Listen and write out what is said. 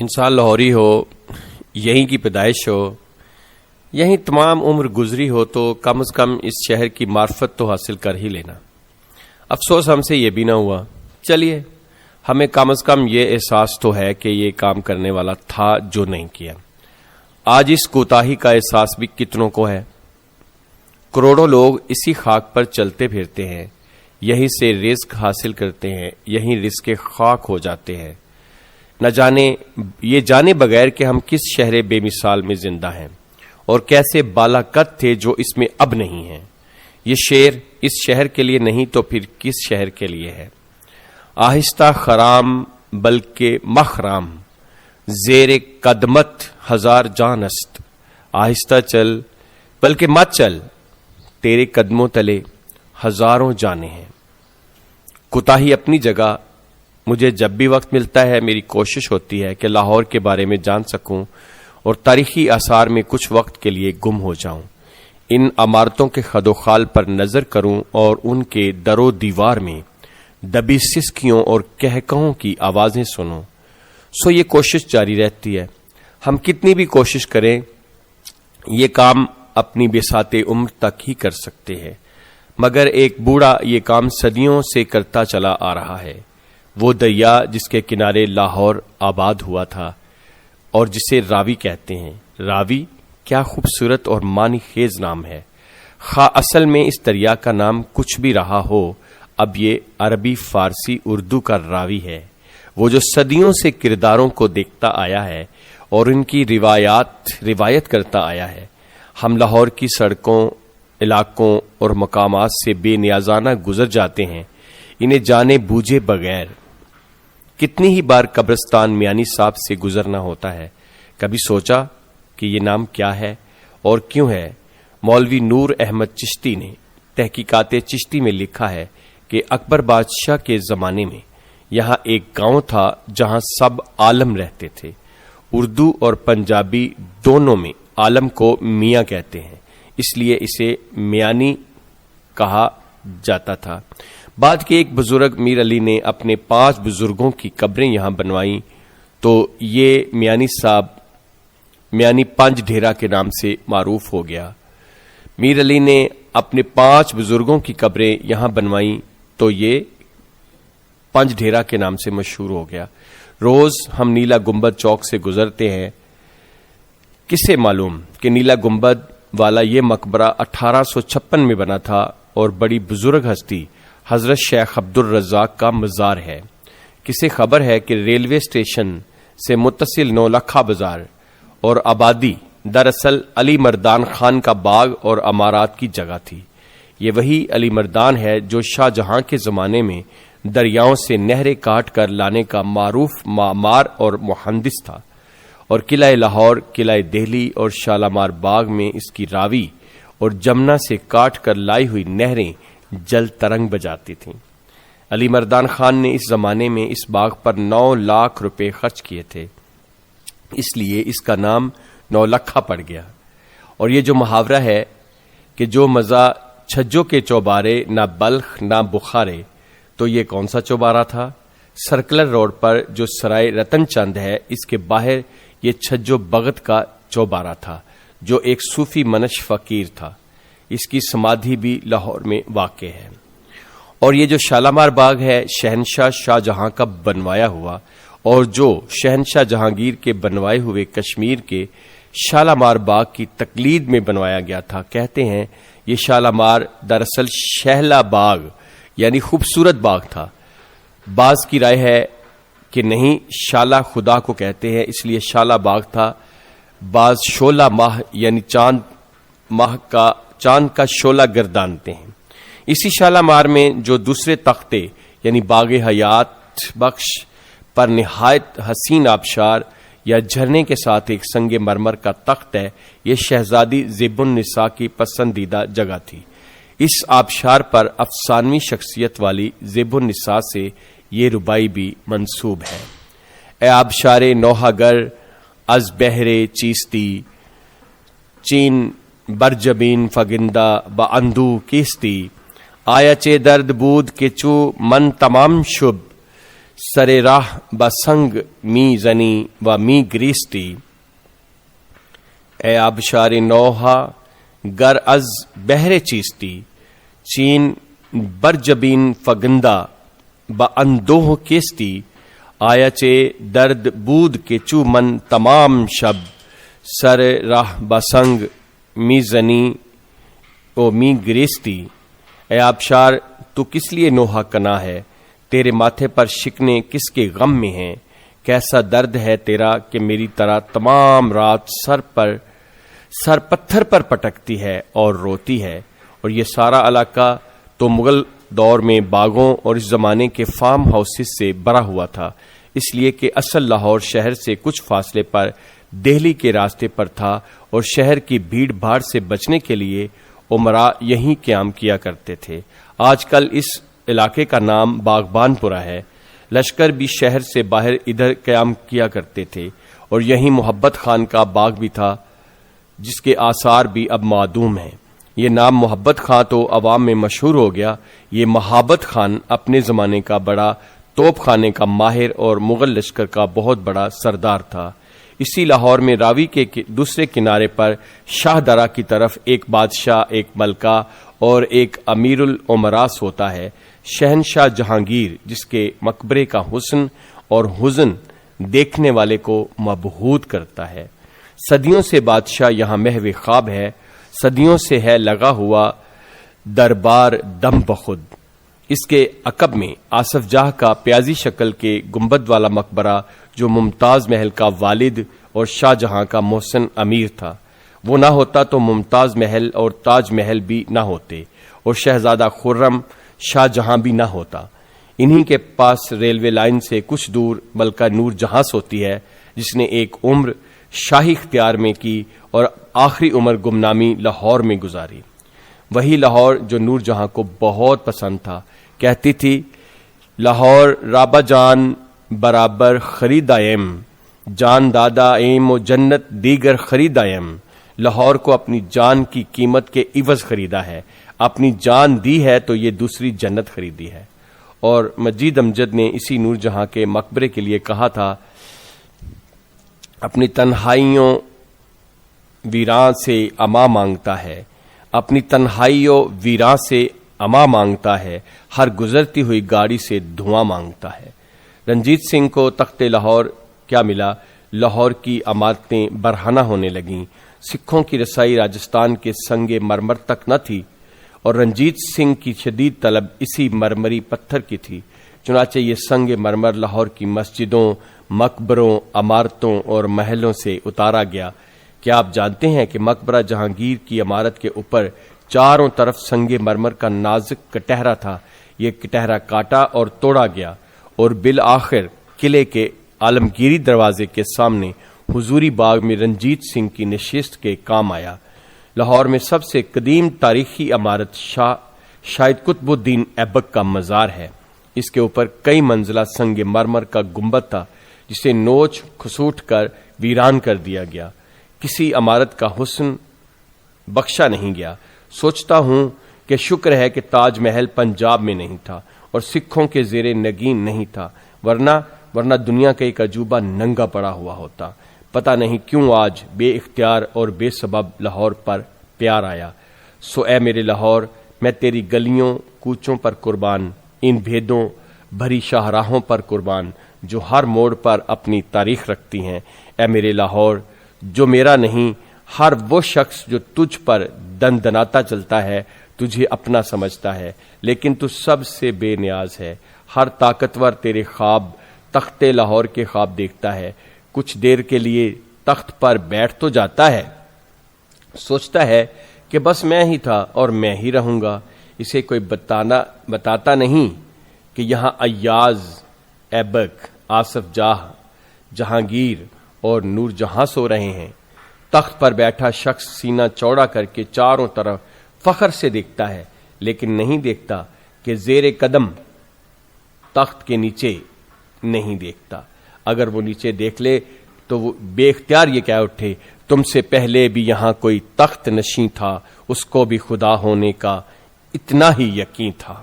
انسان لاہوری ہو، یہیں کی پیدائش ہو، یہیں تمام عمر گزری ہو تو کم از کم اس شہر کی معرفت تو حاصل کر ہی لینا۔ افسوس ہم سے یہ بھی نہ ہوا۔ چلیے، ہمیں کم از کم یہ احساس تو ہے کہ یہ کام کرنے والا تھا جو نہیں کیا۔ آج اس کوتاہی کا احساس بھی کتنوں کو ہے۔ کروڑوں لوگ اسی خاک پر چلتے پھرتے ہیں، یہیں سے رزق حاصل کرتے ہیں، یہیں رزق خاک ہو جاتے ہیں، نہ جانے بغیر کہ ہم کس شہر بے مثال میں زندہ ہیں اور کیسے بالا قد تھے جو اس میں اب نہیں ہیں۔ یہ شعر اس شہر کے لیے نہیں تو پھر کس شہر کے لیے ہے؟ آہستہ خرام بلکہ مخرام، زیر قدمت ہزار جان است، آہستہ چل بلکہ مت چل، تیرے قدموں تلے ہزاروں جانے ہیں۔ کوتاہی اپنی جگہ، مجھے جب بھی وقت ملتا ہے میری کوشش ہوتی ہے کہ لاہور کے بارے میں جان سکوں اور تاریخی آثار میں کچھ وقت کے لیے گم ہو جاؤں، ان عمارتوں کے خد و خال پر نظر کروں اور ان کے در و دیوار میں دبی سسکیوں اور کہکہوں کی آوازیں سنوں۔ سو یہ کوشش جاری رہتی ہے۔ ہم کتنی بھی کوشش کریں یہ کام اپنی بساط عمر تک ہی کر سکتے ہیں، مگر ایک بوڑھا یہ کام صدیوں سے کرتا چلا آ رہا ہے۔ وہ دریا جس کے کنارے لاہور آباد ہوا تھا اور جسے راوی کہتے ہیں۔ راوی کیا خوبصورت اور معنی خیز نام ہے۔ خواہ اصل میں اس دریا کا نام کچھ بھی رہا ہو، اب یہ عربی، فارسی، اردو کا راوی ہے، وہ جو صدیوں سے کرداروں کو دیکھتا آیا ہے اور ان کی روایت کرتا آیا ہے۔ ہم لاہور کی سڑکوں، علاقوں اور مقامات سے بے نیازانہ گزر جاتے ہیں، انہیں جانے بوجھے بغیر۔ کتنی ہی بار قبرستان میانی صاحب سے گزرنا ہوتا ہے۔ کبھی سوچا کہ یہ نام کیا ہے اور کیوں ہے؟ مولوی نور احمد چشتی نے تحقیقات چشتی میں لکھا ہے کہ اکبر بادشاہ کے زمانے میں یہاں ایک گاؤں تھا جہاں سب عالم رہتے تھے۔ اردو اور پنجابی دونوں میں عالم کو میاں کہتے ہیں، اس لیے اسے میانی کہا جاتا تھا۔ بعد کے ایک بزرگ میر علی نے اپنے 5 بزرگوں کی قبریں یہاں بنوائیں تو یہ میانی 5 ڈھیرا کے نام سے معروف ہو گیا۔ میر علی نے اپنے 5 بزرگوں کی قبریں یہاں بنوائیں تو یہ 5 ڈھیرا کے نام سے مشہور ہو گیا۔ روز ہم نیلا گنبد چوک سے گزرتے ہیں۔ کسے معلوم کہ نیلا گنبد والا یہ مقبرہ 1856 میں بنا تھا اور بڑی بزرگ ہستی حضرت شیخ عبد الرزاق کا مزار ہے۔ کسے خبر ہے کہ ریلوے اسٹیشن سے متصل نولکھا بازار اور آبادی دراصل علی مردان خان کا باغ اور عمارات کی جگہ تھی۔ یہ وہی علی مردان ہے جو شاہ جہاں کے زمانے میں دریاؤں سے نہریں کاٹ کر لانے کا معروف معمار اور مہندس تھا، اور قلعہ لاہور، قلعہ دہلی اور شالامار باغ میں اس کی راوی اور جمنا سے کاٹ کر لائی ہوئی نہریں جل ترنگ بجاتی تھیں۔ علی مردان خان نے اس زمانے میں اس باغ پر 9 لاکھ روپے خرچ کیے تھے، اس لیے اس کا نام 9 لکھا پڑ گیا۔ اور یہ جو محاورہ ہے کہ جو مزہ چھجوں کے چوبارے، نہ بلخ نہ بخارے، تو یہ کون سا چوبارہ تھا؟ سرکلر روڈ پر جو سرائے رتن چند ہے، اس کے باہر یہ چھجو بغت کا چوبارہ تھا جو ایک صوفی منش فقیر تھا۔ اس کی سمادھی بھی لاہور میں واقع ہے۔ اور یہ جو شالامار باغ ہے شہنشاہ شاہ جہاں کا بنوایا ہوا، اور جو شہنشاہ جہانگیر کے بنوائے ہوئے کشمیر کے شالامار باغ کی تقلید میں بنوایا گیا تھا۔ کہتے ہیں یہ شالامار دراصل شہلا باغ یعنی خوبصورت باغ تھا۔ بعض کی رائے ہے کہ نہیں، شالا خدا کو کہتے ہیں اس لیے شالا باغ تھا۔ بعض شولہ ماہ یعنی چاند کا شولہ گردانتے ہیں۔ اسی شالامار میں جو دوسرے تختے یعنی باغ حیات بخش پر نہایت حسین آبشار یا جھرنے کے ساتھ ایک سنگ مرمر کا تخت ہے، یہ شہزادی زیب النساء کی پسندیدہ جگہ تھی۔ اس آبشار پر افسانوی شخصیت والی زیب النساء سے یہ ربائی بھی منسوب ہے۔ اے آبشار نوحہ گر از بحر چیستی، چین برجبین فگندہ با اندو کیستی، آیا چے درد بود کہ چو من تمام شب، سر راہ بسنگ می زنی و می گریستی، اے آبشار نوحہ گر از بہر چیستی، چین برجبین فگندہ با اندوہ کیستی، آیا چے درد بود کے چو من تمام شب، سر راہ بسنگ می زنی او می گریستی۔ اے آبشار تو کس لیے نوحہ کنا ہے، تیرے ماتھے پر شکنے کس کے غم میں ہیں، کیسا درد ہے تیرا کہ میری طرح تمام رات سر پتھر پر پٹکتی ہے اور روتی ہے۔ اور یہ سارا علاقہ تو مغل دور میں باغوں اور اس زمانے کے فارم ہاؤسز سے بھرا ہوا تھا، اس لیے کہ اصل لاہور شہر سے کچھ فاصلے پر دہلی کے راستے پر تھا، اور شہر کی بھیڑ بھاڑ سے بچنے کے لیے عمراء یہیں قیام کیا کرتے تھے۔ آج کل اس علاقے کا نام باغبان پورہ ہے۔ لشکر بھی شہر سے باہر ادھر قیام کیا کرتے تھے، اور یہیں محبت خان کا باغ بھی تھا جس کے آثار بھی اب معدوم ہیں۔ یہ نام محبت خان تو عوام میں مشہور ہو گیا، یہ مہابت خان اپنے زمانے کا بڑا توپ خانے کا ماہر اور مغل لشکر کا بہت بڑا سردار تھا۔ اسی لاہور میں راوی کے دوسرے کنارے پر شاہ درہ کی طرف ایک بادشاہ، ایک ملکہ اور ایک امیر العمراء ہوتا ہے، شہنشاہ جہانگیر، جس کے مقبرے کا حسن اور حزن دیکھنے والے کو مبہوت کرتا ہے۔ صدیوں سے بادشاہ یہاں محو خواب ہے، صدیوں سے ہے لگا ہوا دربار دم بخود۔ اس کے عقب میں آصف جاہ کا پیازی شکل کے گنبد والا مقبرہ، جو ممتاز محل کا والد اور شاہ جہاں کا محسن امیر تھا، وہ نہ ہوتا تو ممتاز محل اور تاج محل بھی نہ ہوتے، اور شہزادہ خرم شاہ جہاں بھی نہ ہوتا۔ انہی کے پاس ریلوے لائن سے کچھ دور ملکہ نور جہاں ہوتی ہے، جس نے ایک عمر شاہی اختیار میں کی اور آخری عمر گمنامی لاہور میں گزاری۔ وہی لاہور جو نور جہاں کو بہت پسند تھا، کہتی تھی لاہور رابہ جان برابر خریدائیم، جان دادا ایم و جنت دیگر خریدائیم۔ لاہور کو اپنی جان کی قیمت کے عوض خریدا ہے، اپنی جان دی ہے تو یہ دوسری جنت خریدی ہے۔ اور مجید امجد نے اسی نور جہاں کے مقبرے کے لیے کہا تھا، اپنی تنہائیوں ویراں سے اما مانگتا ہے، اپنی تنہائیوں ویراں سے اما مانگتا ہے، ہر گزرتی ہوئی گاڑی سے دھواں مانگتا ہے۔ رنجیت سنگھ کو تخت لاہور کیا ملا؟ لاہور کی عمارتیں برہنہ ہونے لگیں، سکھوں کی رسائی راجستھان کے سنگ مرمر تک نہ تھی، اور رنجیت سنگھ کی شدید طلب اسی مرمری پتھر کی تھی۔ چنانچہ یہ سنگ مرمر لاہور کی مسجدوں، مقبروں، عمارتوں اور محلوں سے اتارا گیا۔ کیا آپ جانتے ہیں کہ مقبرہ جہانگیر کی عمارت کے اوپر چاروں طرف سنگ مرمر کا نازک کٹہرا تھا؟ یہ کٹہرا کاٹا اور توڑا گیا، اور بالآخر قلعے کے عالمگیری دروازے کے سامنے حضوری باغ میں رنجیت سنگھ کی نشست کے کام آیا۔ لاہور میں سب سے قدیم تاریخی عمارت شاہد قطب الدین ایبک کا مزار ہے۔ اس کے اوپر کئی منزلہ سنگ مرمر کا گنبد تھا، جسے نوچ کھسوٹ کر ویران کر دیا گیا۔ کسی عمارت کا حسن بخشا نہیں گیا۔ سوچتا ہوں کہ شکر ہے کہ تاج محل پنجاب میں نہیں تھا اور سکھوں کے زیر نگین نہیں تھا، ورنہ دنیا کا ایک عجوبہ ننگا پڑا ہوا ہوتا۔ پتہ نہیں کیوں آج بے اختیار اور بے سبب لاہور پر پیار آیا۔ سو اے میرے لاہور، میں تیری گلیوں کوچوں پر قربان، ان بھیدوں بھری شاہراہوں پر قربان جو ہر موڑ پر اپنی تاریخ رکھتی ہیں۔ اے میرے لاہور، جو میرا نہیں، ہر وہ شخص جو تجھ پر دندناتا چلتا ہے تجھے اپنا سمجھتا ہے، لیکن تو سب سے بے نیاز ہے۔ ہر طاقتور تیرے خواب تخت لاہور کے خواب دیکھتا ہے، کچھ دیر کے لیے تخت پر بیٹھ تو جاتا ہے، سوچتا ہے کہ بس میں ہی تھا اور میں ہی رہوں گا۔ اسے کوئی بتاتا نہیں کہ یہاں ایاز، ایبک، آصف جاہ، جہانگیر اور نور جہاں سو رہے ہیں۔ تخت پر بیٹھا شخص سینہ چوڑا کر کے چاروں طرف فخر سے دیکھتا ہے، لیکن نہیں دیکھتا کہ زیر قدم تخت کے نیچے نہیں دیکھتا۔ اگر وہ نیچے دیکھ لے تو وہ بے اختیار یہ کہہ اٹھے، تم سے پہلے بھی یہاں کوئی تخت نشین تھا، اس کو بھی خدا ہونے کا اتنا ہی یقین تھا۔